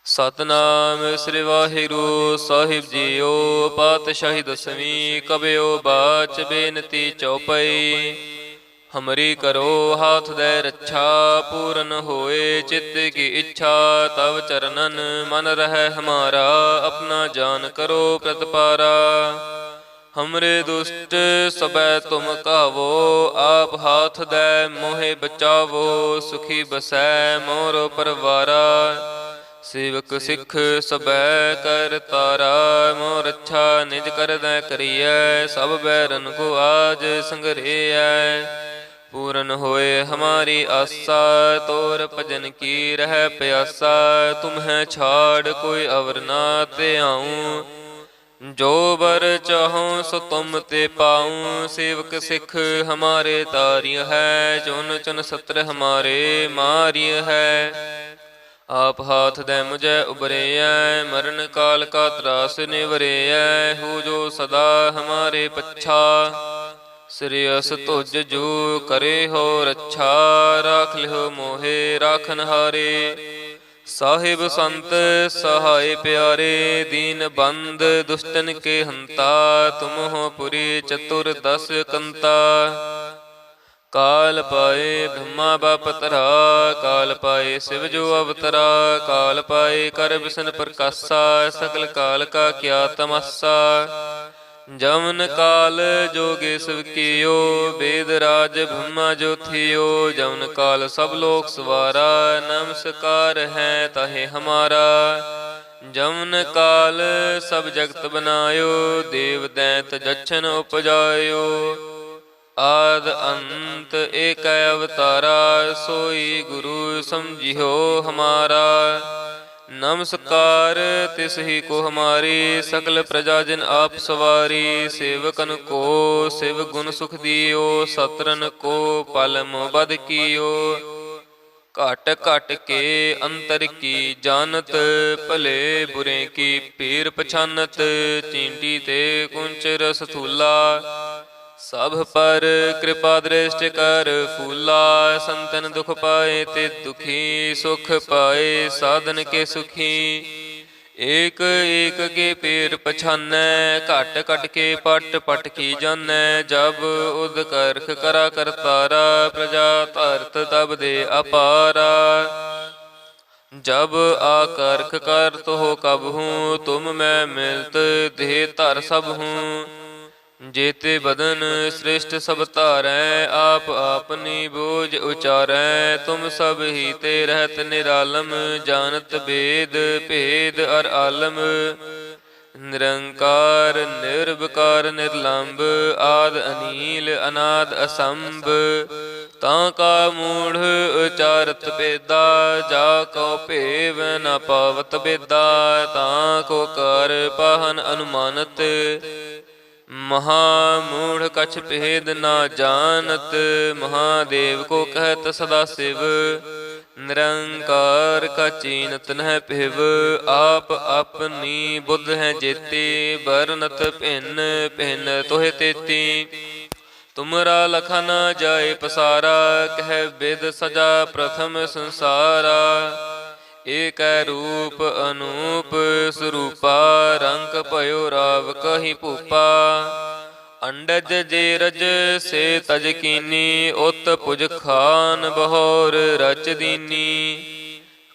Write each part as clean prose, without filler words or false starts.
ਸਤਨਾਮ ਸ੍ਰੀ ਵਾਹਿਗੁਰੂ ਸਾਹਿਬ JIO. ਪਾਤਸ਼ਾਹੀ ਦਸਵੀਂ ਕਬਿਓ ਬਾਚ ਬੇਨਤੀ ਚੌਪਈ। ਹਮਰੀ ਕਰੋ ਹਾਥ ਦੇ ਰੱਛਾ, ਪੂਰਨ ਹੋਏ ਚਿੱਤ ਕੀ ਇੱਛਾ। ਤਵ ਚਰਨਨ ਮਨ ਰਹਿ ਹਮਾਰਾ, ਆਪਣਾ ਜਾਨ ਕਰੋ ਪ੍ਰਤਪਾਰਾ। हमरे दुष्ट सबै तुम कावो, आप हाथ दे मोहे बचावो। सुखी बसै मोरो परवारा, सेवक सिख सबै कर तारा। मोर अच्छा निज कर दै करियै, सब बैरन को आज संग्रहियै। पूरन होए हमारी आसा, तोर भजन की रह प्यासा। तुम्हें छाड़ कोई अवर ना ते आऊं, जो बर चाहो सो तुम ते पाऊं। सेवक सिख हमारे तारिय है, चुन चुन सत्र हमारे मारिय है। आप हाथ दे मुझे उबरेयै, मरण काल का त्रास निवरेयै। हो जो सदा हमारे पच्छा, श्रेयस तुझ जो करे हो रक्षा। राख लिहो मोहे राखन हारे, साहिब संत सहाय प्यारे। दीन बंद दुष्टन के हंता, तुम हो पुरी चतुर दस कंता। काल पाए ब्रह्मा बापतरा, काल पाए शिव जो अवतरा। काल पाए कर बिसन प्रकाशा, सकल काल का क्या तमाशा। जमन काल जोगे शिव कियो, वेद राज ब्रह्मा जो थियो। जमन काल सब लोक सवारा, नमस्कार है ताहे हमारा। जमन काल सब जगत बनायो, देव दैत जछन उपजायो। आद अंत एक अवतारा, सोई गुरु समझियो हमारा। नमस्कार तिस ही को हमारी, सकल प्रजा जिन आप सवारी। सेवकन को शिव गुण सुख दियो, सत्रन को पल मोबद कियो। घट घट के अंतर की जानत, भले बुरे की पीर पछानत। चींटी ते कुंच रस थूला, सब पर कृपा दृष्टि कर फूला। संतन दुख पाए ते दुखी, सुख पाए साधन के सुखी। एक एक के पीर पछानै, घट घट के पट पट की जानै। जब उद करख करा करतारा, प्रजा धरत तब दे अपारा। जब आकर्ख कर तो कब हूँ, तुम मैं मिलत देह धर सब हूँ। जेते बदन श्रेष्ठ सब तारै, आप आपनी बोझ उचारै। तुम सब ही ते रहत निरालम, जानत वेद भेद अर आलम। निरंकार निर्विकार निर्लंब, आद अनील अनाद असंभ। तां का मूढ़ उचारत बेदा, जा को भेव न पावत बेदा। तां को कार पाहन अनुमानत, महामूढ़ कछ भेद ना जानत। महादेव को कहत सदा शिव, निरंकार का चीनत न पिव। आप अपनी बुद्ध है जेती, बरनत भिन्न भिन्न तोहे तेती। तुमरा लखा न जाए पसारा, कह विद सजा प्रथम संसारा। एक रूप अनूप स्वरूपा, रंग भयो राव कही भूपा। अंडज जेरज से तज कीनी, उत पुज खान बहोर रच दीनी।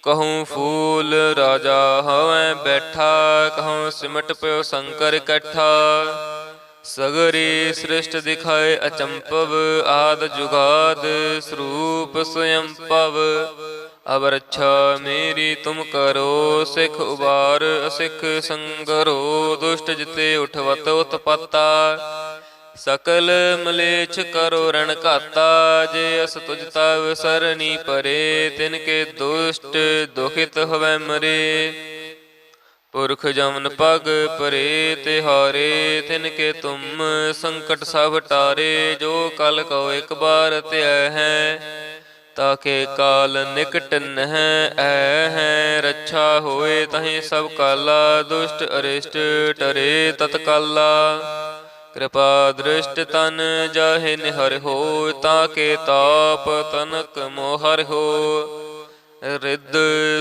कहूँ फूल राजा हवै बैठा, कहूँ सिमट पयो शंकर कट्ठा। सगरी सृष्ट दिखाए अचंपव, आद जुगाद स्वरूप स्वयं पव। अब रक्षा मेरी तुम करो, सिख उबार असिख संगरो। दुष्ट जिते उठवत उत्पत्ता, सकल मलेच्छ करो रण घाता। जे अस तुझ तव सरनी परे, तिनके दुष्ट दुखित हवै मरे। पुरख जमन पग परे तिहारे, तिनके तुम संकट सब टारे। जो कल को एक बार त्याय है, ताके काल निकट नह ऐ है। रक्षा होए तहि सब काला, दुष्ट अरिष्ट टरे तत्काला। कृपा दृष्ट तन जाहे निहर हो, ताके ताप तनक मोहर हो। ਰਿੱਧ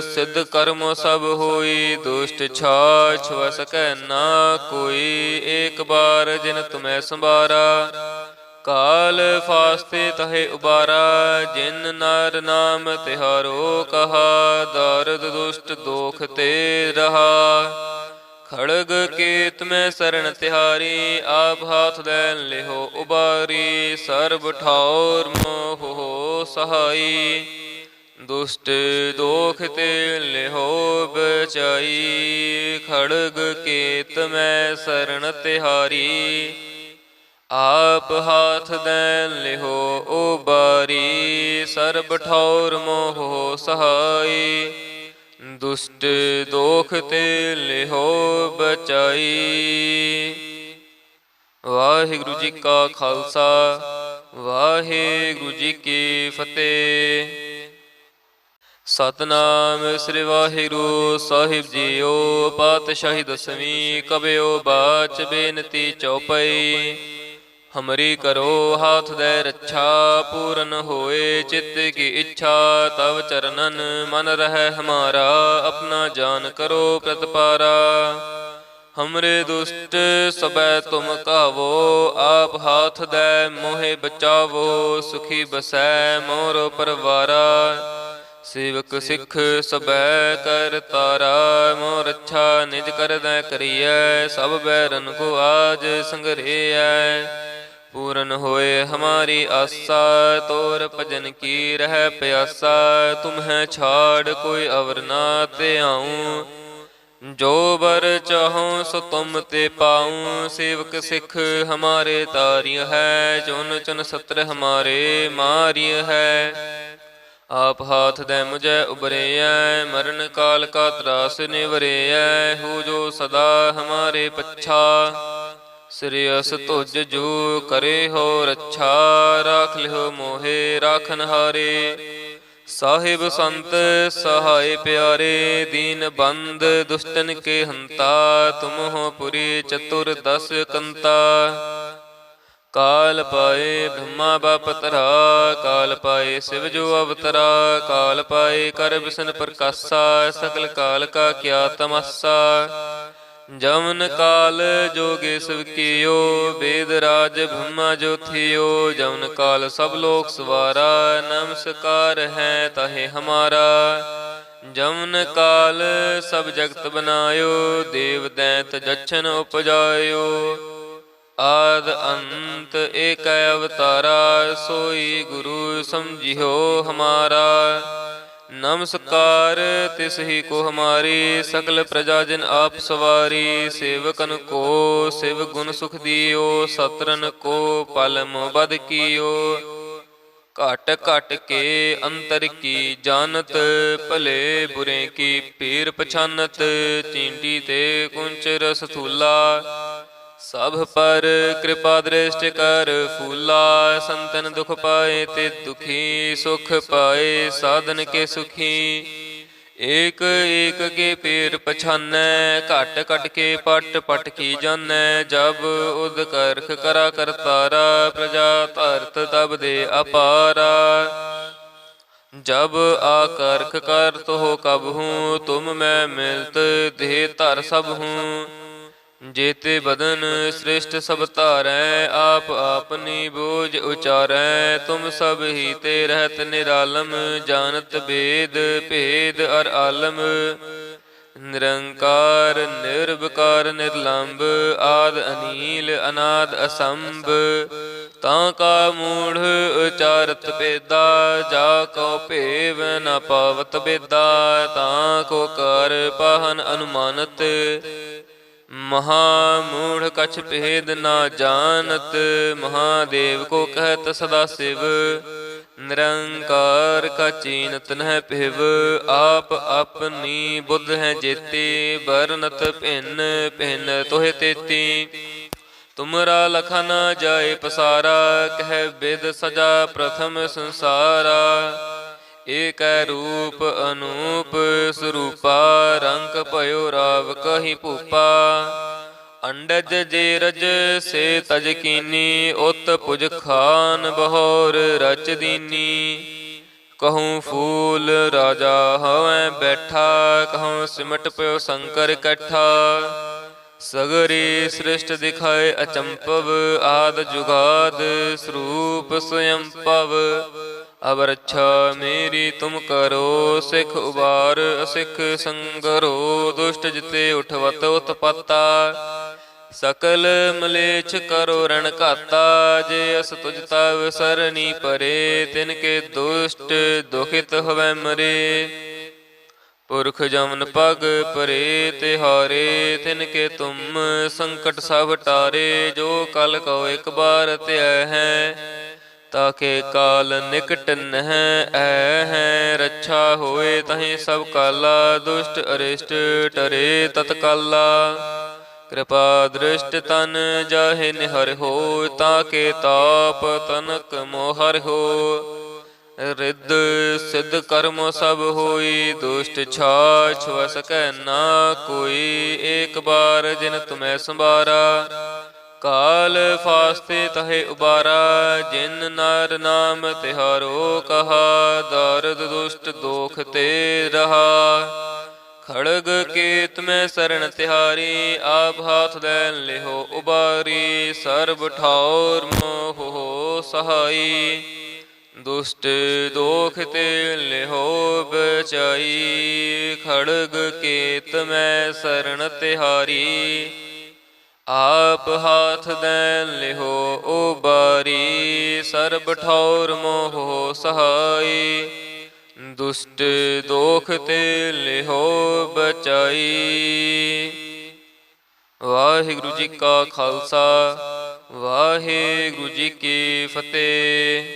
ਸਿੱਧ ਕਰਮ ਸਭ ਹੋਈ, ਦੁਸ਼ਟ ਛਾਛ ਵਸ ਕੈ ਨਾ ਕੋਈ। ਏਕ ਬਾਰ ਜਿਨ ਤੁਮੈ ਸੰਭਾਰਾ, ਕਾਲ ਫਾਸਤੇ ਤਹੇ ਉਬਾਰਾ। ਜਿਨ ਨਰ ਨਾਮ ਤਿਹਾਰੋ ਕਹਾ, ਦਰਦ ਦੁਸ਼ਟ ਦੋਖ ਤੇ ਰਹਾ। ਖੜਗ ਕੇਤ ਮੈਂ ਸਰਣ ਤਿਹਾਰੀ, ਆਪ ਹਾਥ ਦੈ ਲਿਹੋ ਉਬਾਰੀ। ਸਰਬ ਠਾਉਰ ਮੋਹ ਸਹਾਈ, ਦੁਸ਼ਟ ਦੋਖ ਤੇ ਲਿਹੋ ਬਚਾਈ। ਖੜਗ ਕੇਤ ਮੈਂ ਸਰਣ ਤਿਹਾਰੀ, ਆਪ ਹਾਥ ਦੈ ਲਿਹੋ ਉਬਾਰੀ। ਸਰਬ ਠਾਉਰ ਮੋਹ ਸਹਾਈ, ਦੁਸ਼ਟ ਦੋਖ ਤੇ ਲਿਹੋ ਬਚਾਈ। ਵਾਹਿਗੁਰੂ ਜੀ ਕਾ ਖਾਲਸਾ, ਵਾਹਿਗੁਰੂ ਜੀ ਕੀ ਫਤਿਹ। ਸਤਨਾਮ ਸ੍ਰੀ ਵਾਹਿਗੁਰੂ ਸਾਹਿਬ ਜੀਓ। ਪਾਤਸ਼ਾਹੀ ਦਸਵੀਂ ਕਬਿਓ ਬਾਚ ਬੇਨਤੀ ਚੌਪਈ। ਹਮਰੀ ਕਰੋ ਹਾਥ ਦੈ ਰੱਛਾ, ਪੂਰਨ ਹੋਏ ਚਿੱਤ ਕੀ ਇੱਛਾ। ਤਵ ਚਰਨਨ ਮਨ ਰਹਿ ਹਮਾਰਾ, ਆਪਣਾ ਜਾਨ ਕਰੋ ਪ੍ਰਤਪਾਰਾ। ਹਮਰੇ ਦੁਸ਼ਟ ਸਬੈ ਤੁਮ ਕਾਵੋ, ਆਪ ਹਾਥ ਦੈ ਮੋਹਿ ਬਚਾਵੋ। ਸੁਖੀ ਬਸੈ ਮੋਰ ਪਰਵਾਰਾ, ਸੇਵਕ ਸਿੱਖ ਸਬੈ ਕਰ ਤਾਰਾ। ਮੋਰ ਰੱਛਾ ਨਿਜ ਕਰਦੈ ਕਰੀਐ, ਸਭ ਬੈਰਨ ਕੋ ਆਜ ਸੰਗਰੇਐ। ਪੂਰਨ ਹੋਏ ਹਮਾਰੀ ਆਸਾ, ਤੋਰ ਭਜਨ ਕੀ ਰਹਿ ਪਿਆਸਾ। ਤੁਮਹਿ ਛਾੜ ਕੋਈ ਅਵਰ ਨਾ ਧਿਆਊ, ਜੋ ਬਰ ਚਾਹੋ ਸੋ ਤੁਮ ਤੇ ਪਾਊ। ਸੇਵਕ ਸਿੱਖ ਹਮਾਰੇ ਤਾਰਿਯ ਹੈ, ਚੁਨ ਚੁਨ ਸਤਰ ਹਮਾਰੇ ਮਾਰਿਯ ਹੈ। ਆਪ ਹਾਥ ਦੈ ਮੁਝੈ ਉਬਰੇਐ, ਮਰਨ ਕਾਲ ਕਾ ਤਰਾਸ ਨਿਵਰੇਐ। ਹੋ ਜੋ ਸਦਾ ਹਮਾਰੇ ਪੱਛਾ, ਸ੍ਰੇਯਸ ਤੁਜ ਜੋ ਕਰੇ ਹੋ ਰੱਛਾ। ਰਾਖ ਲਿਓ ਮੋਹਿ ਰਾਖਨ ਹਾਰੇ, ਸਾਹਿਬ ਸੰਤ ਸਹਾਇ ਪਿਆਰੇ। ਦੀਨ ਬੰਦ ਦੁਸ਼ਟਨ ਕੇ ਹੰਤਾ, ਤੁਮ ਹੋ ਪੁਰੀ ਚਤੁਰ ਦਸ ਕੰਤਾ। ਕਾਲ ਪਾਏ ਬ੍ਰਹਮਾ ਬਾਪ ਧਰਾ, ਕਾਲ ਪਾਏ ਸਿਵ ਜੋ ਅਵਤਰਾ। ਕਾਲ ਪਾਏ ਕਰ ਬਿਸ਼ਨ ਪ੍ਰਕਾਸ਼ਾ, ਸਕਲ ਕਾਲ ਕਾ ਕਿਆ ਤਮਾਸਾ। ਜਮਨ ਕਾਲ ਜੋਗੇ ਸਭ ਕੀਓ, ਵੇਦ ਰਾਜ ਬ੍ਰਹਮਾ ਜੋ ਥਿਓ। ਜਮਨ ਕਾਲ ਸਭ ਲੋਕ ਸਵਾਰਾ, ਨਮਸਕਾਰ ਹੈ ਤਾਹੇ ਹਮਾਰਾ। ਜਮਨ ਕਾਲ ਸਭ ਜਗਤ ਬਨਾਇਓ, ਦੇਵ ਦੈਂਤ ਜਛਨ ਉਪਜਾਇਓ। ਆਦ ਅੰਤ ਏਕ ਅਵਤਾਰਾ, ਸੋਈ ਗੁਰੂ ਸਮਝਿਓ ਹਮਾਰਾ। ਨਮਸਕਾਰ ਤਿਸ ਹੀ ਕੋ ਹਮਾਰੀ, ਸਕਲ ਪ੍ਰਜਾ ਜਿਨ ਆਪ ਸਵਾਰੀ। ਸੇਵਕਨ ਕੋ ਸਿਵ ਗੁਣ ਸੁਖ ਦਿਓ, ਸਤਰਨ ਕੋ ਪਲ ਮੋਹ ਬਦ ਕੀਓ। ਘਟ ਘਟ ਕੇ ਅੰਤਰ ਕੀ ਜਾਨਤ, ਭਲੇ ਬੁਰੇ ਕੀ ਪੀਰ ਪਛਾਨਤ। ਚੀਂਟੀ ਤੇ ਕੁੰਚ ਰਸ ਥੂਲਾ, ਸਭ ਪਰ ਕਿਰਪਾ ਦ੍ਰਿਸ਼ਟ ਕਰ ਫੂਲਾ। ਸੰਤਨ ਦੁਖ ਪਾਏ ਤੇ ਦੁਖੀ, ਸੁਖ ਪਾਏ ਸਾਧਨ ਕੇ ਸੁਖੀ। ਏਕ ਏਕ ਕੇ ਪੀਰ ਪਛਾਨੈ, ਘਟ ਘਟ ਕੇ ਪਟ ਪਟ ਕੀ ਜਾਨੈ। ਜਬ ਉਦ ਕਰਖ ਕਰਾ ਕਰਤਾਰਾ, ਪ੍ਰਜਾ ਧਰਤ ਤਬ ਦੇ ਅਪਾਰਾ। ਜਬ ਆਕਰਖ ਕਰਤ ਹੋ ਕਬਹੂ, ਤੁਮ ਮੈਂ ਮਿਲਤ ਦੇਹ ਧਰ ਸਭ ਹੂੰ। ਜੇਤੇ ਬਦਨ ਸ੍ਰਿਸ਼ਟ ਸਭ ਧਾਰੈ, ਆਪ ਆਪਨੀ ਬੋਝ ਉਚਾਰੈ। ਤੁਮ ਸਭ ਹੀ ਤੇ ਰਹਿਤ ਨਿਰਾਲਮ, ਜਾਨਤ ਬੇਦ ਭੇਦ ਅਰ ਆਲਮ। ਨਿਰੰਕਾਰ ਨਿਰਵਕਾਰ ਨਿਰਲੰਭ, ਆਦ ਅਨੀਲ ਅਨਾਦ ਅਸੰਭ। ਤਾਂ ਕਾ ਮੂੜ ਉਚਾਰਤ ਬੇਦਾ, ਜਾ ਕਉ ਭੇਵ ਨ ਪਾਵਤ ਬੇਦਾ। ਤਾਂ ਕੋ ਕਰ ਪਾਹਨ ਅਨੁਮਾਨਤ, ਮਹਾ ਮੂੜ ਕਛ ਭੇਦ ਨਾ ਜਾਨਤ। ਮਹਾਦੇਵ ਕੋ ਕਹਿਤ ਸਦਾ ਸਿਵ, ਨਿਰੰਕਾਰ ਕਾ ਚੀਨਤ ਨਹਿ ਪਿਵ। ਆਪ ਆਪਨੀ ਬੁੱਧ ਹੈ ਜੇਤੀ, ਬਰਨਤ ਭਿੰਨ ਭਿੰਨ ਤੋਹਿ ਤੇਤੀ। ਤੁਮਰਾ ਲਖਾ ਨਾ ਜਾਏ ਪਸਾਰਾ, ਕਹਿ ਬਿਦ ਸਜਾ ਪ੍ਰਥਮ ਸੰਸਾਰਾ। ਏਕੈ ਰੂਪ ਅਨੂਪ ਸਰੂਪਾ, ਰੰਗ ਭਇਓ ਰਾਵ ਕਹੀ ਭੂਪਾ। ਅੰਡਜ ਜੇ ਰਜ ਸੇ ਤਜ ਕੀਨੀ, ਉਤ ਪੁਜ ਖਾਨ ਬਹੋਰ ਰਚ ਦੀਨੀ। कहूँ फूल राजा हवै बैठा, कहूँ सिमट प्यो शंकर इकट्ठा। सगरी सृष्ट दिखाए अचंपव, आद जुगाद स्वरूप स्वयं पव। अब रक्षा मेरी तुम करो, सिख उबार असिख संगरो। दुष्ट जिते उठवत उत्पत्ता, सकल मलेच्छ करो रण घाता। जे अस तुझ तव सरनी परे, तिनके दुष्ट दुखित हवै मरे। पुरख जमन पग परे तिहारे, तिनके तुम संकट सब टारे। जो कल को एक बार त्याह है, ताके काल निकट नह ऐ है। रक्षा होए तहि सब काला, दुष्ट अरिष्ट टरे तत्काला। कृपा दृष्ट तन जाहे निहर हो, ताके ताप तनक मोहर हो। रिद्ध सिद्ध कर्म सब होई, दुष्ट छाछ व सकै ना कोई। एक बार जिन तुम्हें संबारा, काल फास्ते तहे उबारा। जिन नर नाम तिहारो कहा, दारद दुष्ट दोख ते रहा। खड़ग केत में शरण तिहारी, आप हाथ दे लिहो उबारी। सर्ब ठाउर मोह हो सहाई, दुष्ट दोख ते लिहो बचाई। खड़ग केत में शरण तिहारी, आप हाथ दे लिहो उबारी। सर्ब ठौर मोह सहाई, दुष्ट दोख ते लिहो बचाई। वाहिगुरु जी का खालसा, वाहिगुरु जी की फतेह।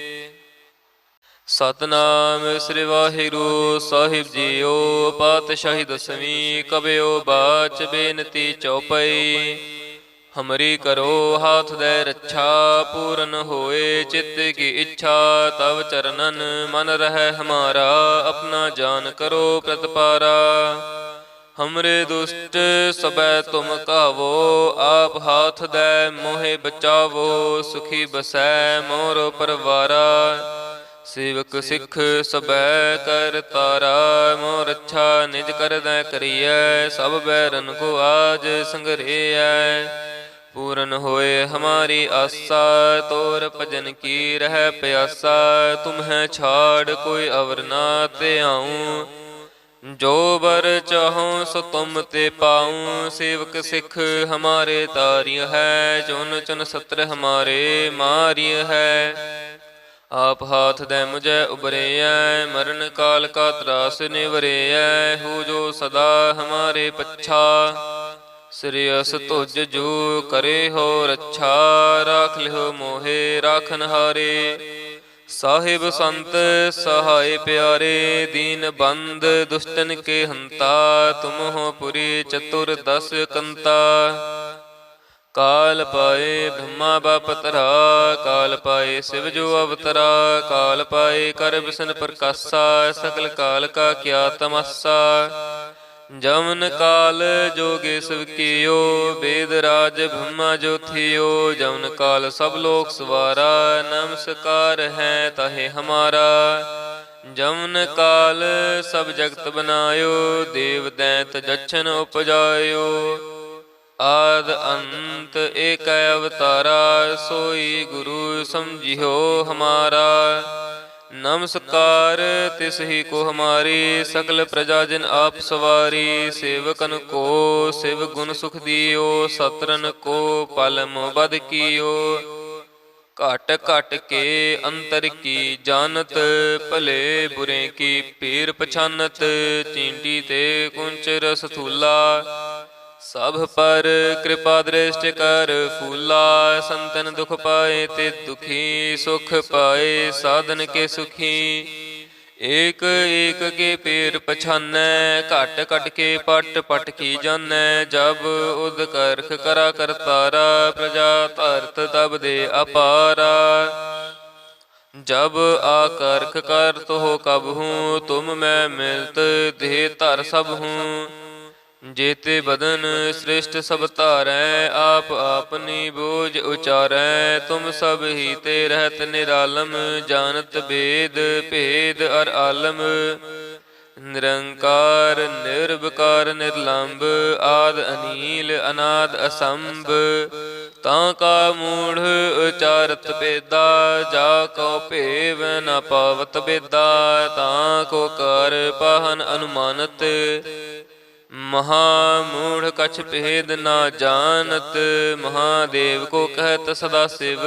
सतनाम श्री वाहिगुरु साहिब जीओ। पातशाही दसवीं कबियो बाच बेनती चौपाई। हमरी करो हाथ दे रक्षा, पूरन होए चित्त की इच्छा। तव चरणन मन रहे हमारा, अपना जान करो प्रतिपारा। हमरे दुष्ट सबै तुम कावो, आप हाथ दे मोहे बचावो। सुखी बसै मोर परवारा, सेवक सिख सबै कर तारा। मोर रक्षा निज कर दै करियै, सब बैरन को आज संग्रहियै। पूरन होए हमारी आशा, तोर भजन की रह प्यासा। तुम्हें छाड़ कोई अवर ना ते आऊं, जो बर चाहूं सो तुम ते पाऊं। सेवक सिख हमारे तारिय है, चुन चुन सत्र हमारे मारिय है। आप हाथ दे मुझे उबरेयै, मरण काल का त्रास निवरेयै। हो जो सदा हमारे पच्छा, श्रेयस तुझ जो करे हो रक्षा। राख लिहो मोहे राखन हारे, साहिब संत सहाय प्यारे। दीन बंद दुष्टन के हंता, तुम हो पुरी चतुर दस कंता। काल पाए ब्रह्मा बापतरा, काल पाए शिव जो अवतरा। काल पाए कर बिसन प्रकाशा, सकल काल का क्या तमाशा। जमन काल जोगे शिव कियो, वेद राज ब्रह्मा जो थियो। जमन काल सब लोक सवारा, नमस्कार है ताहे हमारा। जमन काल सब जगत बनायो, देव दैत जच्छन उपजायो। आद अंत एक अवतारा, सोई गुरु समझियो हमारा। नमस्कार तिस ही को हमारी, सकल प्रजा जिन आप सवारी। सेवकन को शिव गुण सुख दियो, सत्रन को पल मोबद कियो। घट घट के अंतर की जानत, भले बुरे की पीर पछानत। चींटी ते कुंच रस थूला, सब पर कृपा दृष्टि कर फूला। संतन दुख पाए ते दुखी, सुख पाए साधन के सुखी। एक एक के पेर पछानै, घट घट के पट पट की जानै। जब उद करख करा करतारा, प्रजा धरत तब दे अपारा। जब आकर्ख कर तो कब हूँ, तुम मैं मिलत देह धर सब हूँ। जेते बदन श्रेष्ठ सब धारै, आप आपनी बोझ उचारै। तुम सब ही ते रहत निरालम, जानत भेद भेद अर आलम। निरंकार निर्विकार निर्लंब, आद अनील अनाद असंभ। तां का मूढ़ उचारत बेदा, जा को भेव न पावत बेदा। तां को कर पाहन अनुमानत, महामूढ़ कछ भेद ना जानत। महादेव को कहत सदा शिव,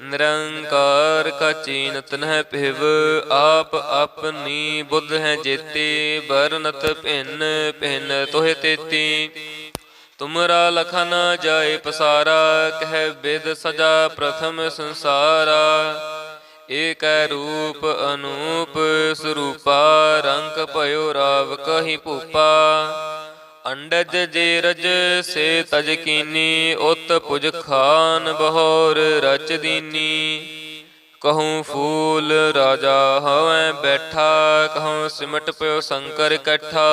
निरंकार का चीनत नह पिव। आप अपनी बुद्ध है जेते, बरनत भिन्न भिन्न तोहे तेती। तुमरा लखा न जाए पसारा, कह बिद सजा प्रथम संसारा। एक रूप अनूप स्वरूपा, रंग भयो राव कही भूपा। अंडज जेरज से तज कीनी, उत पुज खान बहोर रच दीनी। कहूँ फूल राजा हवै बैठा, कहूँ सिमट पयो शंकर कट्ठा।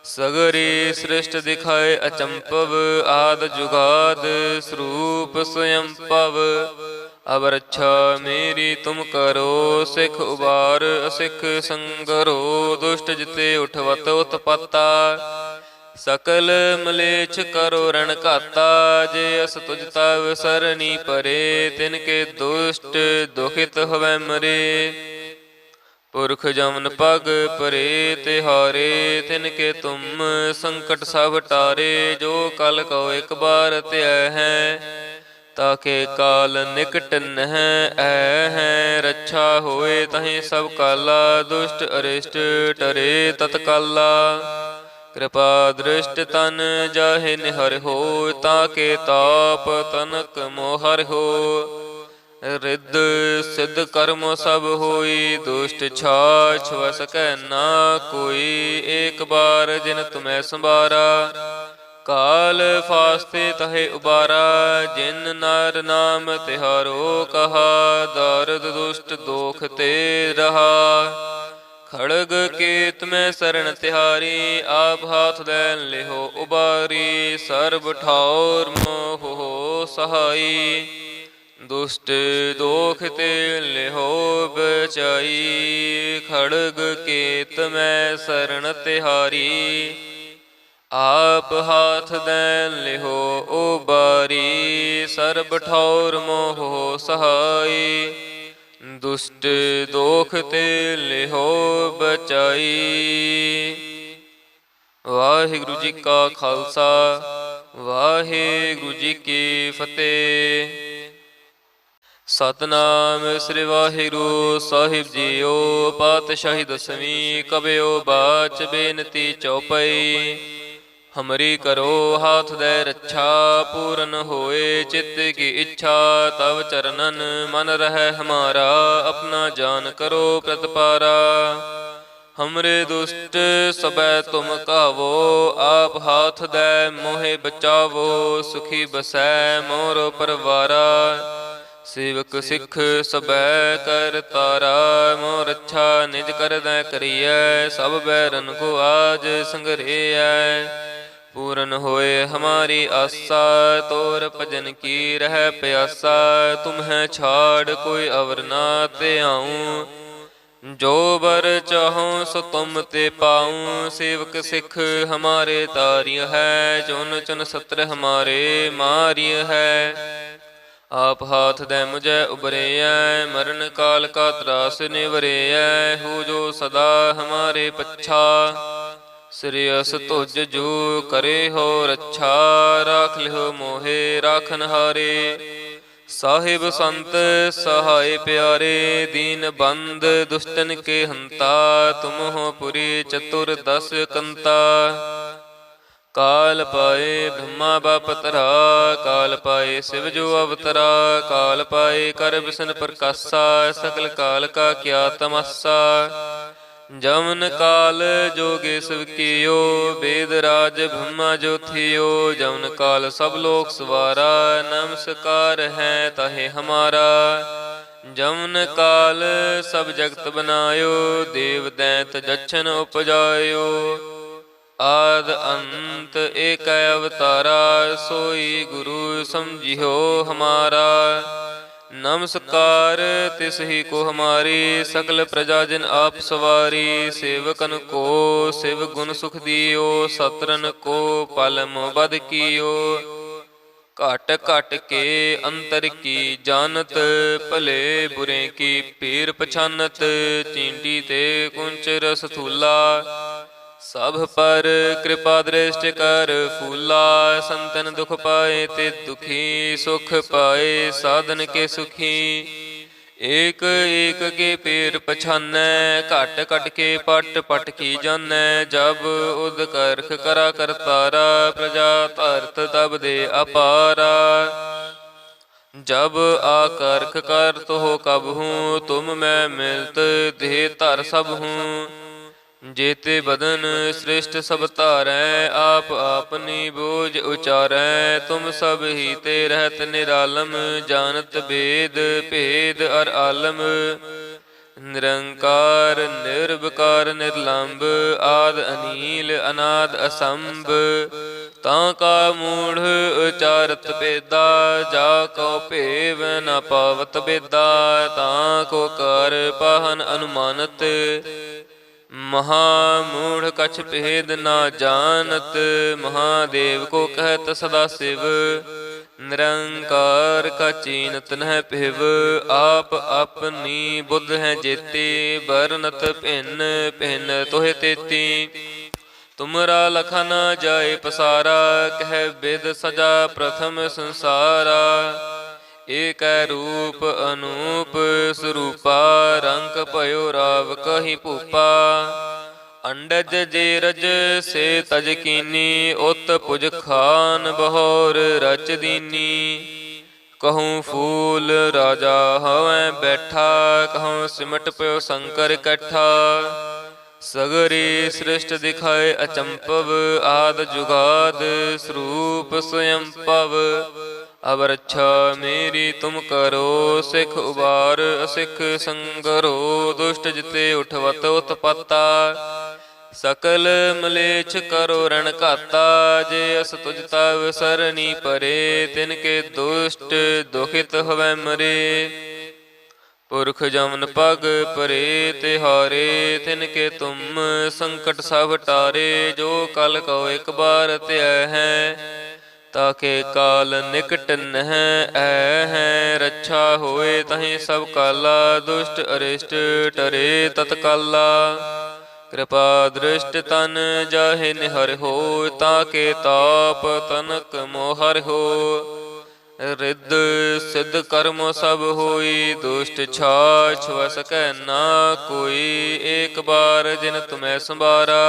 सगरी सृष्ट दिखाए अचंपव, आद जुगाद स्वरूप स्वयं पव। अब रक्षा मेरी तुम करो, सिख उबार असिख संगरो। दुष्ट जिते उठवत उत्पत्ता, सकल मलेच्छ करो रण घाता। जे अस तुझ तव सरनी परे, तिनके दुष्ट दुखित हवै मरे। पुरख जमन पग परे तिहारे, तिनके तुम संकट सब टारे। जो कल को एक बार त्याह है, ताके काल निकट नह ऐ है। रक्षा होए तहि सब काला, दुष्ट अरिष्ट टरे तत्काला। कृपा दृष्ट तन जाहे निहर हो, ताके ताप तनक मोहर हो। रिद्ध सिद्ध कर्म सब होई, दुष्ट छाछ वस कै ना कोई। एक बार जिन तुम्हें संबारा, काल फास्ते तहे उबारा। जिन नर नाम तिहारो कहा, दारद दुष्ट दोख ते रहा। खड़ग केत में शरण तिहारी, आप हाथ दै लिहो उबारी। सर्ब ठाउर मोह हो सहाई, दुष्ट दोख ते लिहो बचाई। खड़ग केत में शरण तिहारी, आप हाथ दै लिहो उबारी। सर्ब ठौर मोह सहाई, दुष्ट दोख ते लिहो बचाई। वाहिगुरु जी का खालसा, वाहिगुरु जी की फतेह। सतनाम श्री वाहिगुरु साहिब जीओ। पातशाही दसवीं कबियो बाच बेनती चौपई। हमरी करो हाथ दे रक्षा, पूरन होए चित्त की इच्छा। तव चरणन मन रहे हमारा, अपना जान करो प्रतिपारा। हमरे दुष्ट सबै तुम कावो, आप हाथ दे मोहे बचावो। सुखी बसै मोर परवारा, सेवक सिख सबै कर तारा। मोर रक्षा निज कर दै करियै, सब बैरन को आज संग्रहियै। पूरन होए हमारी आशा, तोर भजन की रह प्यासा। तुम्हें छाड़ कोई अवर ना ते आऊं, जो बर चाहूं सो तुम ते पाऊं। सेवक सिख हमारे तारिय है, चुन चुन सत्र हमारे मारिय है। आप हाथ दे मुझे उबरेयै, मरण काल का त्रास निवरेयै। हो जो सदा हमारे पच्छा, श्रेयस तुझ जो करे हो रक्षा। राख लिहो मोहे राखन हारे, साहिब संत सहाय प्यारे। दीन बंद दुष्टन के हंता, तुम हो पुरी चतुर्दश कंता। काल पाए ब्रह्मा बापतरा, काल पाए शिव जो अवतरा। काल पाए कर बिसन प्रकाशा, सकल काल का क्या तमाशा। जमन काल जोगे शिव कियो, वेद राज ब्रह्मा जो थियो। जमन काल सब लोक सवारा, नमस्कार है ताहे हमारा। जमन काल सब जगत बनायो, देव दैत जच्छन उपजायो। आद अंत एक अवतारा, सोई गुरु समझियो हमारा। नमस्कार तिसहि को हमारी, सकल प्रजा जिन आप सवारी। सेवकन को शिव गुण सुख दियो, सत्रन को पल मोह बध कियो। घट घट के अंतर की जानत, भले बुरे की पीर पछानत। चींटी ते कुंच रस थूला, सब पर कृपा दृष्टि कर फूला। संतन दुख पाए ते दुखी, सुख पाए साधन के सुखी। एक एक के पीर पछानै, घट घट के पट पट की जानै। जब उद करख करा करतारा, प्रजा धरत तब दे अपारा। जब आकर्ख कर तो कब हूँ, तुम मैं मिलत देह धर सब हूँ। जेते बदन श्रेष्ठ सब तारै, आप आपनी बोझ उचारै। तुम सब ही ते रहत निरालम, जानत वेद भेद अर आलम। निरंकार निर्विकार निर्लंब, आद अनील अनाद असंभ। ताका मूढ़ उचारत बेदा, जाको भेव न पावत बेदा। ताको कार पाहन अनुमानत, महामूढ़ कछ भेद ना जानत। महादेव को कहत सदा शिव, निरंकार का चीनत नह पिव। आप अपनी बुद्ध है जेते, बरनत भिन्न भिन्न तोहे तेती। तुमरा लखा न जाए पसारा, कह विद सजा प्रथम संसारा। एक रूप अनूप स्वरूपा, रंग भयो राव कही भूपा। अंडज जेरज से तज कीनी, उत पुज खान बहोर रच दीनी। कहूँ फूल राजा हवैं बैठा, कहूँ सिमट पयो शंकर कट्ठा। सगरी सृष्ट दिखाए अचंपव, आद जुगाद स्वरूप स्वयं पव। अब रक्षा मेरी तुम करो, सिख उबार असिख संगरो। दुष्ट जिते उठवत उत्पत्ता, सकल मलेच्छ करो रण घाता। जे अस तुझ तव सरनी परे, तिनके दुष्ट दुखित हवै मरे। पुरख जमन पग परे तिहारे, तिनके तुम संकट सब टारे। जो कल को एक बार त्याह है, ताके काल निकट नह है। रक्षा होए तहि सब काला, दुष्ट अरिष्ट टरे तत्काला। कृपा दृष्ट तन जाहे निहर हो, ताके ताप तनक मोहर हो। रिद्ध सिद्ध कर्म सब होई, दुष्ट छाछ वस कै ना कोई। एक बार जिन तुम्हें संबारा,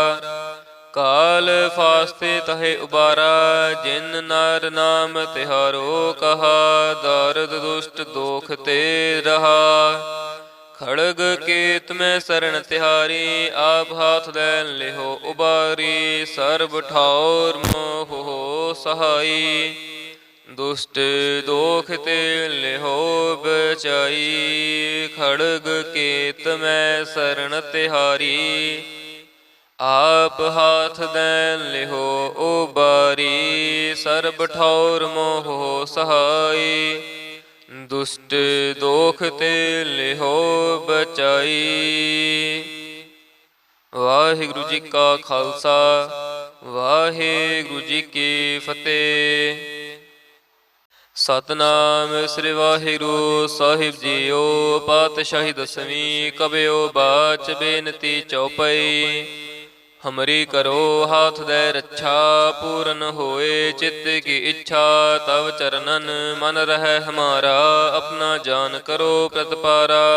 काल फास्ते तहे उबारा। जिन नर नाम तिहारो कहा, दारद दुष्ट दोख ते रहा। खड़ग केत में शरण तिहारी, आप हाथ दैन लेहो उबारी। सर्ब ठाउर मोह हो सहाई, दुष्ट दोख ते लेहो बचाई। खड़ग केत में शरण तिहारी, आप हाथ दैन लिहो उबारी। सर्ब ठौर मोह सहाई, दुष्ट दोख ते लिहो बचाई। वाहिगुरु जी का खालसा, वाहिगुरु जी की फतेह। सतनाम श्री वाहिगुरु साहिब जीओ। पातशाही दसवीं कबियो बाच बेनती चौपई। हमरी करो हाथ दे रक्षा, पूरन होए चित्त की इच्छा। तव चरणन मन रहे हमारा, अपना जान करो प्रतिपारा।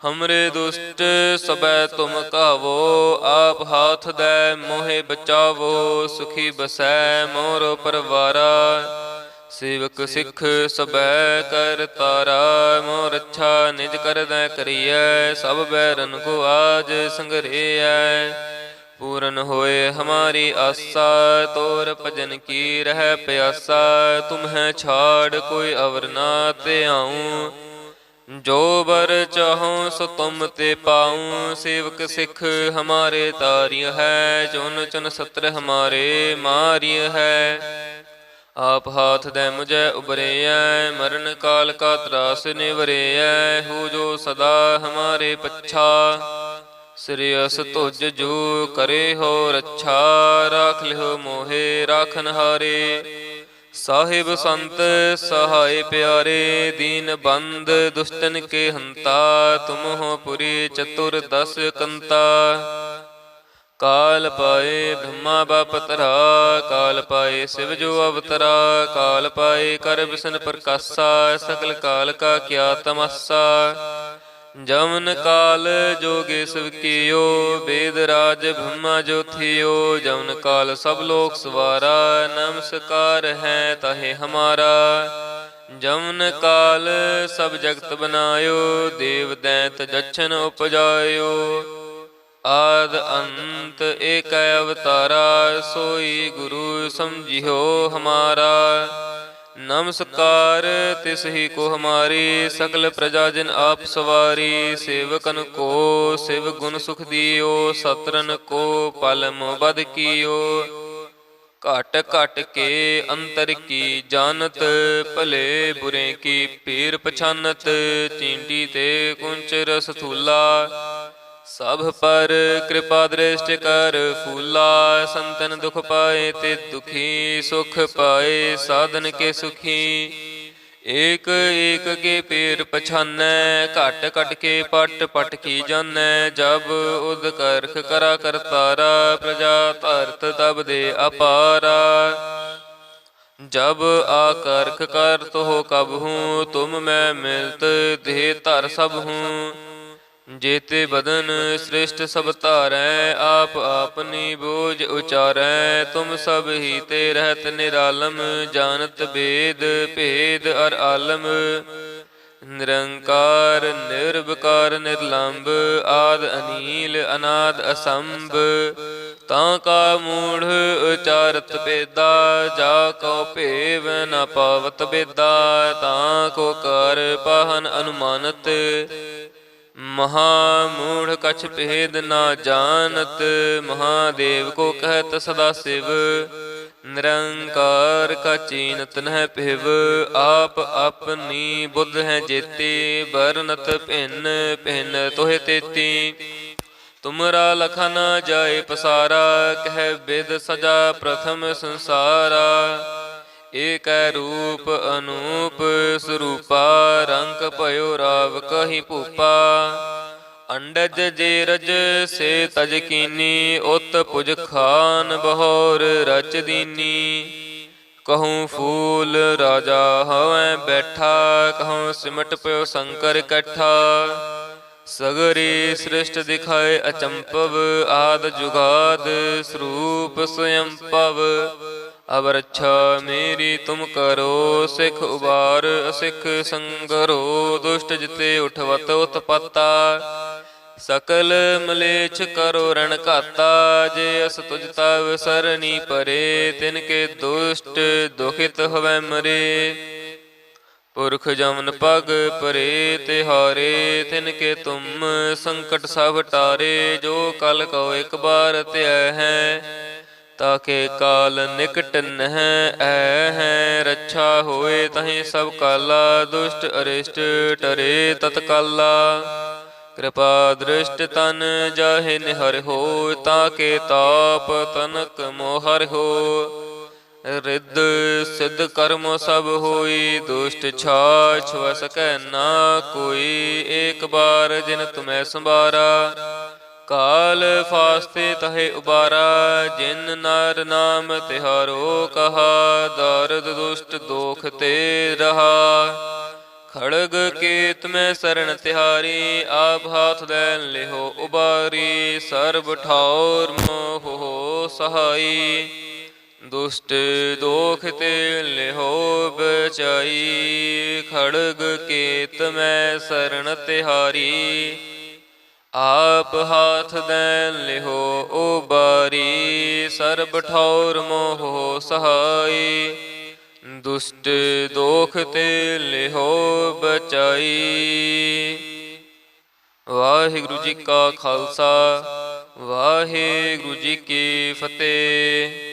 हमरे दुष्ट सबै तुम कावो, आप हाथ दे मोहे बचावो। सुखी बसै मोरो परवारा, सेवक सिख सबै कर तारा। मोर रक्षा निज कर दै करियै, सब बैरन को आज संगरियै। पूरन होए हमारी आशा, तोर भजन की रह प्यासा। तुम्हें छाड़ कोई अवर ना ते आऊँ, जो बर चाहो सो तुम ते पाऊं, सेवक सिख हमारे तारिय है, चुन चुन सत्र हमारे मारिय है। आप हाथ दे मुझे उबरेय, मरण काल का त्रास निवरेय, हो जो सदा हमारे पच्छा, श्रेयस तुझ जो करे हो रक्षा, राख लिहो मोहे राखन हारे। साहिब संत सहाय प्यारे, दीन बंद दुष्टन के हंता, तुम हो पुरी चतुर दस कंता। काल पाए ब्रह्मा बापतरा, काल पाए शिव जो अवतरा, काल पाए कर बिसन प्रकाशा, सकल काल का क्या तमाशा। जमन काल जोगे शिव कियो, वेद राज ब्रह्मा जो थियो, जमन काल सब लोक सवारा, नमस्कार है ताहे हमारा। जमन काल सब जगत बनायो, देव दैत जच्छन उपजायो, आद अंत एक अवतारा, सोई गुरु समझियो हमारा। नमस्कार तिस ही को हमारी, सकल प्रजा जिन आप सवारी, सेवकन को शिव गुण सुख दियो, सत्रन को पल मोबद कियो। घट घट के अंतर की जानत, भले बुरे की पीर पछानत, चींटी ते कुंच रस थूला, सब पर कृपा दृष्टि कर फूला। संतन दुख पाए ते दुखी, सुख पाए साधन के सुखी। एक एक के पीर पछानै, घट घट के पट पट की जानै। जब उद करख करा करतारा, प्रजा धरत तब दे अपारा। जब आकर्ख कर तो कब हूँ, तुम मैं मिलत देह धर सब हूँ। जेते बदन श्रेष्ठ सब तारै, आप आपनी बोझ उचारै। तुम सब ही ते रहत निरालम, जानत वेद भेद अर आलम। निरंकार निर्विकार निर्लंब, आद अनील अनाद असंभ। ताका मूढ़ उचारत बेदा, जाको भेव न पावत बेदा। ताको कर पाहन अनुमानत, महामूढ़ कछ भेद ना जानत। महादेव को कहत सदा शिव, निरंकार का चीनत न पिव। आप अपनी बुद्ध है जेते, बरनत भिन्न भिन्न तोहे तेती। तुमरा लखा न जाए पसारा, कह बिद सजा प्रथम संसारा। एक रूप अनूप स्वरूपा, रंग भयो राव कही भूपा। अंडज जेरज से तज कीनी, उत पुज खान बहोर रच दीनी। कहूँ फूल राजा हवै बैठा, कहूँ सिमट पयो शंकर कट्ठा। सगरी सृष्ट दिखाए अचंपव, आद जुगाद स्वरूप स्वयं पव। अब रक्षा मेरी तुम करो, सिख उबार असिख संगरो। दुष्ट जिते उठवत उत्पत्ता, सकल मलेच्छ करो रण घाता। जे अस तुझ तव सरनी परे, तिनके दुष्ट दुखित हवै मरे। पुरख जमन पग परे तिहारे, तिनके तुम संकट सब टारे। जो कल को एक बार त्याह है, ताके काल निकट नह ऐ है। रक्षा होए तहि सब काला, दुष्ट अरिष्ट टरे तत्काला। कृपा दृष्ट तन जाहे निहर हो, ताके ताप तनक मोहर हो। रिद्ध सिद्ध कर्म सब होई, दुष्ट छाछ वस कै ना कोई। एक बार जिन तुम्हें संबारा, काल फास्ते तहे उबारा। जिन नर नाम तिहारो कहा, दारद दुष्ट दोख ते रहा। खड़ग केत में शरण तिहारी, आप हाथ दे लिहो उबारी। सर्ब ठाउर मोह हो सहाई, दुष्ट दोख ते लिहो बचाई। खड़ग केत में शरण तिहारी, आप हाथ दे लिहो उबारी। सर्ब ठौर मोह सहाई, दुष्ट दोख ते लिहो बचाई। ਜੀ ਕਾ ਖਾਲਸਾ ਵਾਹਿਗੁਰੂ ਜੀ ਕੀ ਫਤਿਹ।